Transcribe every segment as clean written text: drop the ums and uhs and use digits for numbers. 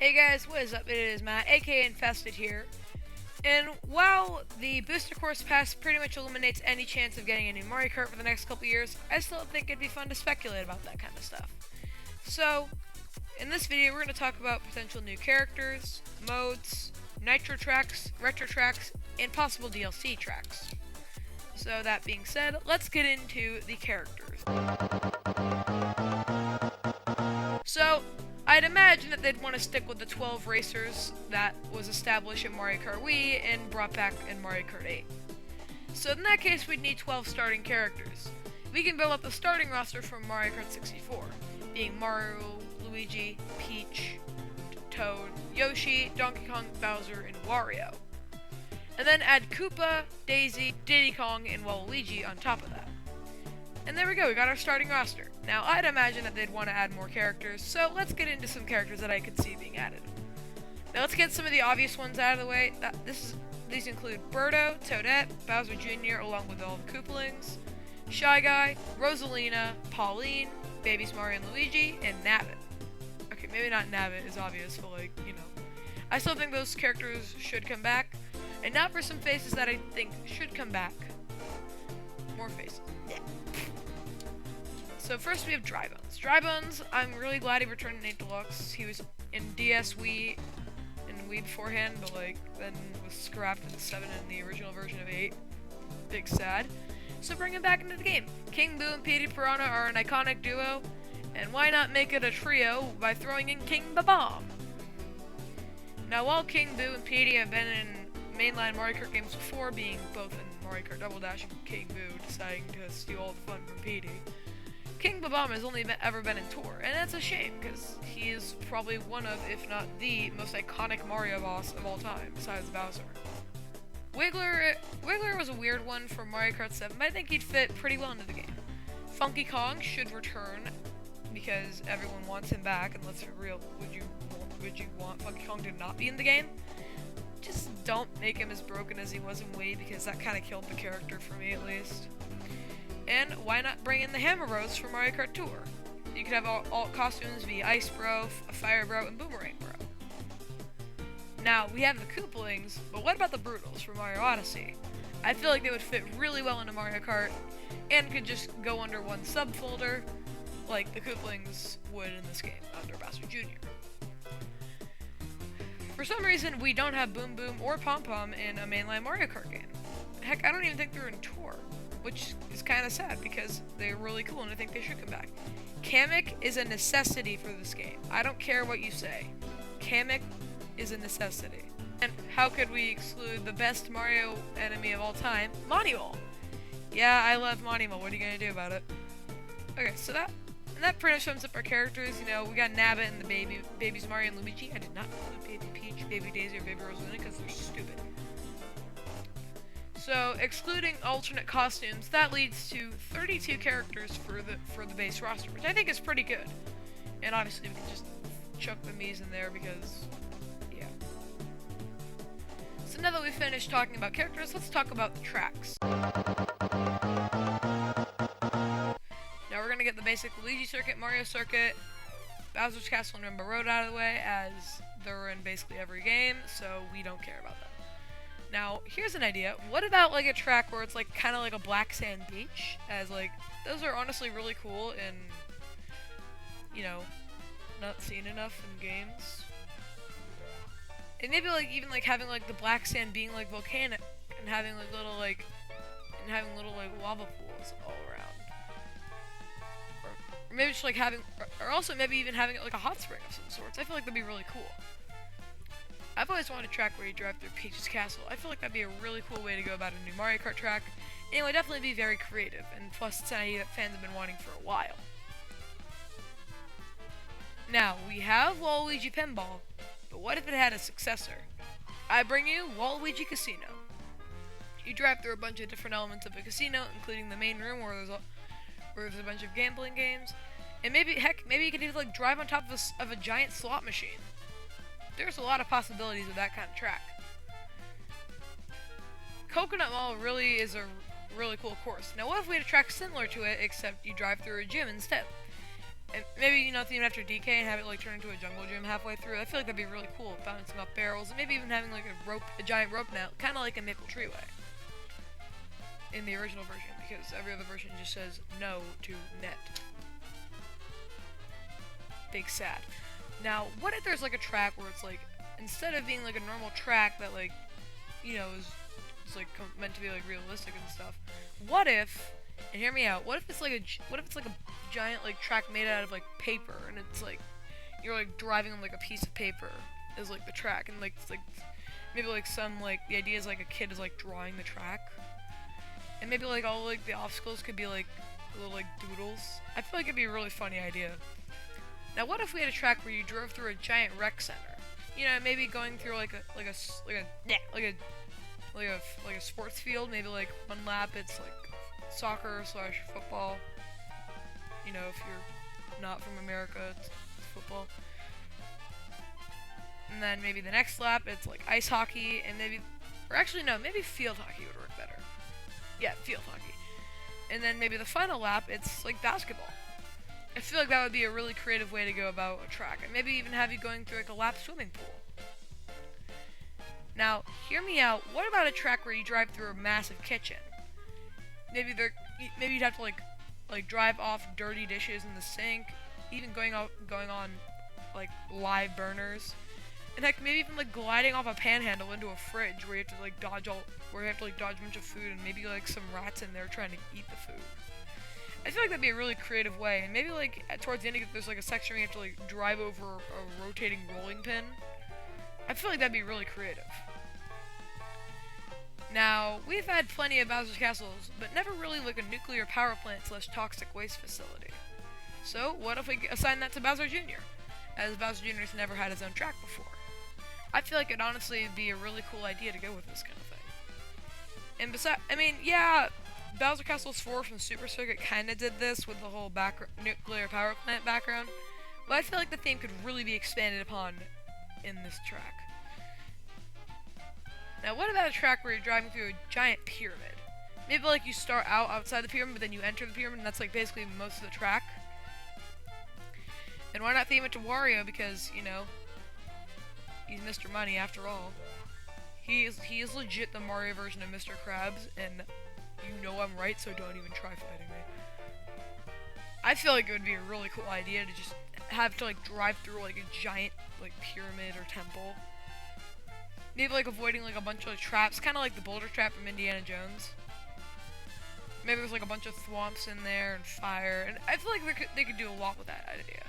Hey guys, what is up? It is Matt, aka Infested here. And while the Booster Course Pass pretty much eliminates any chance of getting a new Mario Kart for the next couple years, I still think it'd be fun to speculate about that kind of stuff. So, in this video, we're going to talk about potential new characters, modes, Nitro Tracks, Retro Tracks, and possible DLC tracks. So, that being said, let's get into the characters. So, I'd imagine that they'd want to stick with the 12 racers that was established in Mario Kart Wii and brought back in Mario Kart 8. So in that case, we'd need 12 starting characters. We can build up the starting roster from Mario Kart 64, being Mario, Luigi, Peach, Toad, Yoshi, Donkey Kong, Bowser, and Wario. And then add Koopa, Daisy, Diddy Kong, and Waluigi on top of that. And there we go, we got our starting roster. Now, I'd imagine that they'd want to add more characters, so let's get into some characters that I could see being added. Now, let's get some of the obvious ones out of the way. These include Birdo, Toadette, Bowser Jr., along with all the Koopalings, Shy Guy, Rosalina, Pauline, Babies Mario and Luigi, and Nabbit. Okay, maybe not Nabbit is obvious, but I still think those characters should come back, and not for some faces that I think should come back. More faces. So first we have Drybones. Drybones, I'm really glad he returned in 8 Deluxe. He was in DS, Wii, and Wii beforehand, but then was scrapped in 7 in the original version of 8. Big sad. So bring him back into the game. King Boo and Petey Piranha are an iconic duo, and why not make it a trio by throwing in King Babam? Now while King Boo and Petey have been in mainline Mario Kart games before, being both in Mario Kart Double Dash and King Boo deciding to steal all the fun from Petey, King Babam has only ever been in Tour, and that's a shame, because he is probably one of, if not the, most iconic Mario boss of all time, besides Bowser. Wiggler was a weird one for Mario Kart 7, but I think he'd fit pretty well into the game. Funky Kong should return, because everyone wants him back, and let's be real, would you want Funky Kong to not be in the game? Just don't make him as broken as he was in Wii, because that kind of killed the character for me, at least. And why not bring in the Hammer Bros for Mario Kart Tour? You could have all costumes be Ice Bro, Fire Bro, and Boomerang Bro. Now, we have the Koopalings, but what about the Brutals from Mario Odyssey? I feel like they would fit really well into Mario Kart, and could just go under one subfolder, like the Koopalings would in this game, under Bowser Jr. For some reason, we don't have Boom Boom or Pom Pom in a mainline Mario Kart game. Heck, I don't even think they're in Tour, which is kind of sad because they're really cool and I think they should come back. Kamek is a necessity for this game. I don't care what you say. Kamek is a necessity. And how could we exclude the best Mario enemy of all time, Monuel? Yeah, I love Monuel. What are you going to do about it? Okay, so that pretty much sums up our characters. You know, we got Nabbit and the Babies Mario and Luigi. I did not include Baby Peach, Baby Daisy, or Baby Rosalina because they're stupid. So, excluding alternate costumes, that leads to 32 characters for the base roster, which I think is pretty good. And obviously we can just chuck the Miis in there because, yeah. So now that we've finished talking about characters, let's talk about the tracks. Now we're gonna get the basic Luigi circuit, Mario circuit, Bowser's Castle, and Rainbow Road out of the way, as they're in basically every game, so we don't care about that. Now, here's an idea. What about a track where it's kind of like a black sand beach? As those are honestly really cool and, not seen enough in games. And maybe even having the black sand being volcanic and having little lava pools all around. Or maybe just or also maybe even having a hot spring of some sorts. I feel like that'd be really cool. I've always wanted a track where you drive through Peach's castle. I feel like that'd be a really cool way to go about a new Mario Kart track, and it would definitely be very creative, and plus it's an idea that fans have been wanting for a while. Now, we have Waluigi Pinball, but what if it had a successor? I bring you Waluigi Casino. You drive through a bunch of different elements of a casino, including the main room where there's a bunch of gambling games, and maybe you could even drive on top of a giant slot machine. There's a lot of possibilities with that kind of track. Coconut Mall really is a really cool course. Now what if we had a track similar to it, except you drive through a gym instead? And maybe, you know, theme after DK and have it, like, turn into a jungle gym halfway through. I feel like that'd be really cool, bouncing off barrels, and maybe even having, like, a giant rope now, kind of like a Maple Treeway in the original version, because every other version just says no to net. Big sad. Now, what if there's, like, a track where it's, like, instead of being, like, a normal track that, like, you know, is like, meant to be, like, realistic and stuff, what if, and hear me out, what if it's, like, a giant, like, track made out of, like, paper, and it's, like, you're, like, driving on, like, a piece of paper is, like, the track, and, like, it's, like, maybe, like, the idea is, like, a kid is, like, drawing the track, and maybe, like, all, like, the obstacles could be, like, little, like, doodles. I feel like it'd be a really funny idea. Now, what if we had a track where you drove through a giant rec center? You know, maybe going through, like a sports field, maybe, like, one lap it's, like, soccer/football. You know, if you're not from America, it's football. And then maybe the next lap it's, like, ice hockey, and maybe field hockey would work better. Yeah, field hockey. And then maybe the final lap it's, like, basketball. I feel like that would be a really creative way to go about a track, and maybe even have you going through, like, a lap swimming pool. Now, hear me out. What about a track where you drive through a massive kitchen? Maybe you'd have to, like drive off dirty dishes in the sink, even going on like live burners, and heck, maybe even, like, gliding off a panhandle into a fridge where you have to, like, dodge a bunch of food, and maybe, like, some rats in there trying to eat the food. I feel like that'd be a really creative way, and maybe, like, towards the end, there's, like, a section where you have to, like, drive over a rotating rolling pin. I feel like that'd be really creative. Now, we've had plenty of Bowser's Castles, but never really, like, a nuclear power plant / toxic waste facility. So, what if we assign that to Bowser Jr., as Bowser Jr.'s never had his own track before? I feel like it'd honestly be a really cool idea to go with this kind of thing. And besides, I mean, yeah, Bowser Castles 4 from Super Circuit kinda did this with the whole nuclear power plant background, but I feel like the theme could really be expanded upon in this track. Now, what about a track where you're driving through a giant pyramid? Maybe, like, you start out outside the pyramid, but then you enter the pyramid, and that's, like, basically most of the track. And why not theme it to Wario, because, you know, he's Mr. Money after all. He is legit the Mario version of Mr. Krabs, and you know I'm right, so don't even try fighting me. I feel like it would be a really cool idea to just have to, like, drive through, like, a giant, like, pyramid or temple. Maybe, like, avoiding, like, a bunch of, like, traps, kind of like the boulder trap from Indiana Jones. Maybe there's, like, a bunch of thwomps in there and fire, and I feel like they could do a lot with that idea.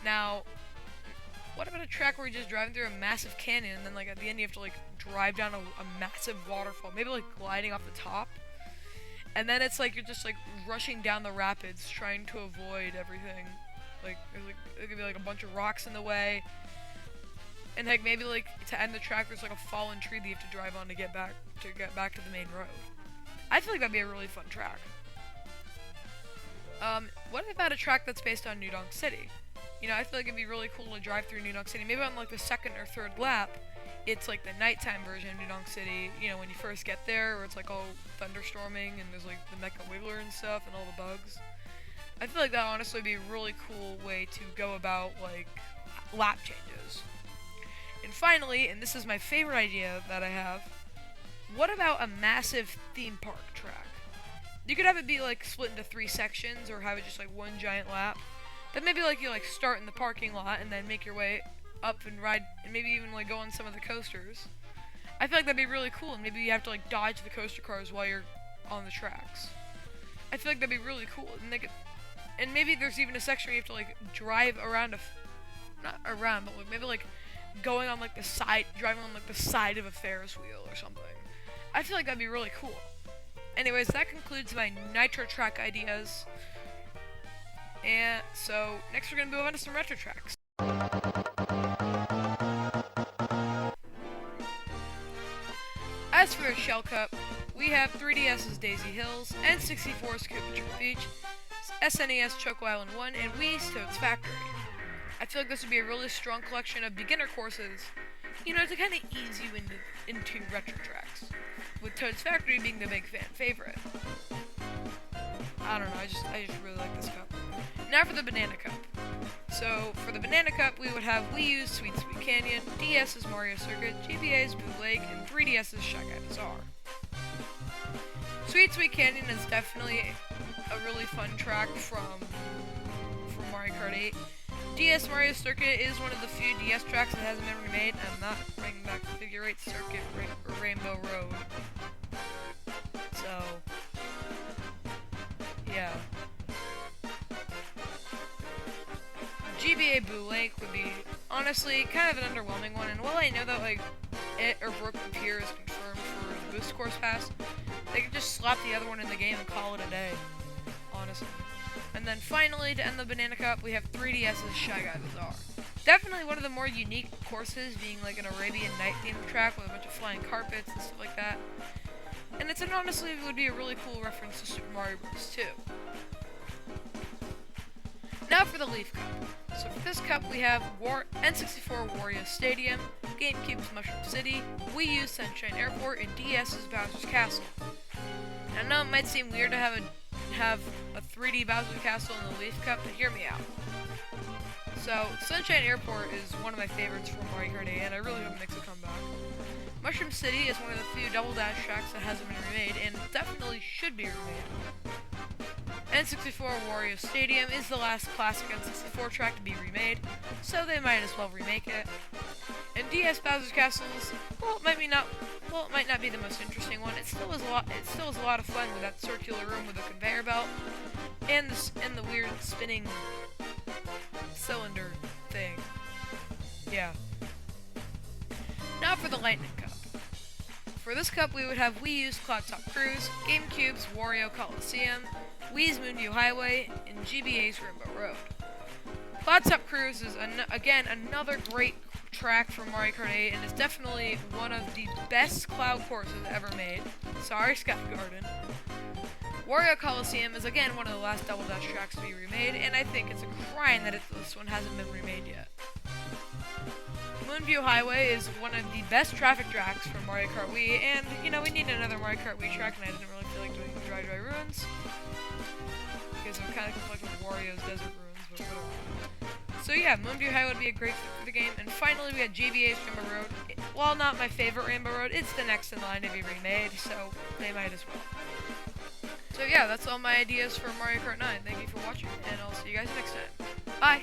Now, what about a track where you're just driving through a massive canyon, and then, like, at the end you have to, like, drive down a massive waterfall, maybe, like, gliding off the top, and then it's, like, you're just, like, rushing down the rapids, trying to avoid everything. Like, there could be, like, a bunch of rocks in the way, and, like, maybe, like, to end the track, there's, like, a fallen tree that you have to drive on to get back to the main road. I feel like that'd be a really fun track. What about a track that's based on New Donk City? You know, I feel like it'd be really cool to drive through New Donk City. Maybe on, like, the second or third lap, it's, like, the nighttime version of New Donk City, you know, when you first get there, where it's, like, all thunderstorming, and there's, like, the Mecha Wiggler and stuff, and all the bugs. I feel like that would honestly be a really cool way to go about, like, lap changes. And finally, and this is my favorite idea that I have, what about a massive theme park track? You could have it be, like, split into 3 sections, or have it just, like, one giant lap. Then maybe, like, you, like, start in the parking lot and then make your way up and ride, and maybe even, like, go on some of the coasters. I feel like that'd be really cool, and maybe you have to, like, dodge the coaster cars while you're on the tracks. I feel like that'd be really cool, and maybe there's even a section where you have to, like, drive around not around, but, like, maybe, like, going on, like, driving on, like, the side of a Ferris wheel or something. I feel like that'd be really cool. Anyways, that concludes my Nitro Track ideas. And so, next we're going to move on to some retro tracks. As for the Shell Cup, we have 3DS's Daisy Hills, N64's Koopa Trip Beach, SNES Choco Island 1, and Wii's Toad's Factory. I feel like this would be a really strong collection of beginner courses, you know, to kind of ease you into retro tracks, with Toad's Factory being the big fan favorite. I don't know, I just really like this cup. Now now for the Banana Cup. So, for the Banana Cup, we would have Wii U's Sweet Sweet Canyon, DS's Mario Circuit, GBA's Blue Lake, and 3DS's Shy Guy Bazaar. Sweet Sweet Canyon is definitely a really fun track from Mario Kart 8. DS Mario Circuit is one of the few DS tracks that hasn't been remade. I'm not bringing back the Figure 8 Circuit or Rainbow Road. So, yeah. GBA Blue Lake would be, honestly, kind of an underwhelming one. And while I know that, like, it or Broken Pier is confirmed for the Boost Course Pass, they could just slap the other one in the game and call it a day, honestly. And then finally, to end the Banana Cup, we have 3DS's Shy Guy Bazaar. Definitely one of the more unique courses, being like an Arabian Night themed track with a bunch of flying carpets and stuff like that. And honestly, it would be a really cool reference to Super Mario Bros. 2. Now for the Leaf Cup. So for this cup, we have N64 Wario Stadium, GameCube's Mushroom City, Wii U's Sunshine Airport, and DS's Bowser's Castle. Now, I know it might seem weird to have a 3D Bowser's Castle in the Leaf Cup, but hear me out. So, Sunshine Airport is one of my favorites from Mario Kart 8, and I really hope it makes a comeback. Mushroom City is one of the few Double Dash tracks that hasn't been remade, and definitely should be remade. N64 Wario Stadium is the last classic N64 track to be remade, so they might as well remake it. And DS Bowser's Castle is, well, it might not be the most interesting one. It still was a lot of fun with that circular room with a conveyor belt and the weird spinning cylinder thing. Yeah. Now for the Lightning Cup. For this cup, we would have Wii U's Cloud Top Cruise, GameCube's Wario Coliseum, Wii's Moonview Highway, and GBA's Rainbow Road. Cloud Top Cruise is, again, another great track from Mario Kart 8, and is definitely one of the best cloud courses ever made. Sorry, Sky Garden. Wario Coliseum is, again, one of the last Double Dash tracks to be remade, and I think it's a crime that this one hasn't been remade yet. Moonview Highway is one of the best traffic tracks from Mario Kart Wii, and, you know, we need another Mario Kart Wii track, and I didn't really feel like doing Dry Dry Ruins, because it would kind of conflict with Wario's Desert Ruins, but whatever. So yeah, Moonview Highway would be a great fit for the game, and finally we had GBA's Rainbow Road. While not my favorite Rainbow Road, it's the next in line to be remade, so they might as well. So yeah, that's all my ideas for Mario Kart 9. Thank you for watching, and I'll see you guys next time. Bye!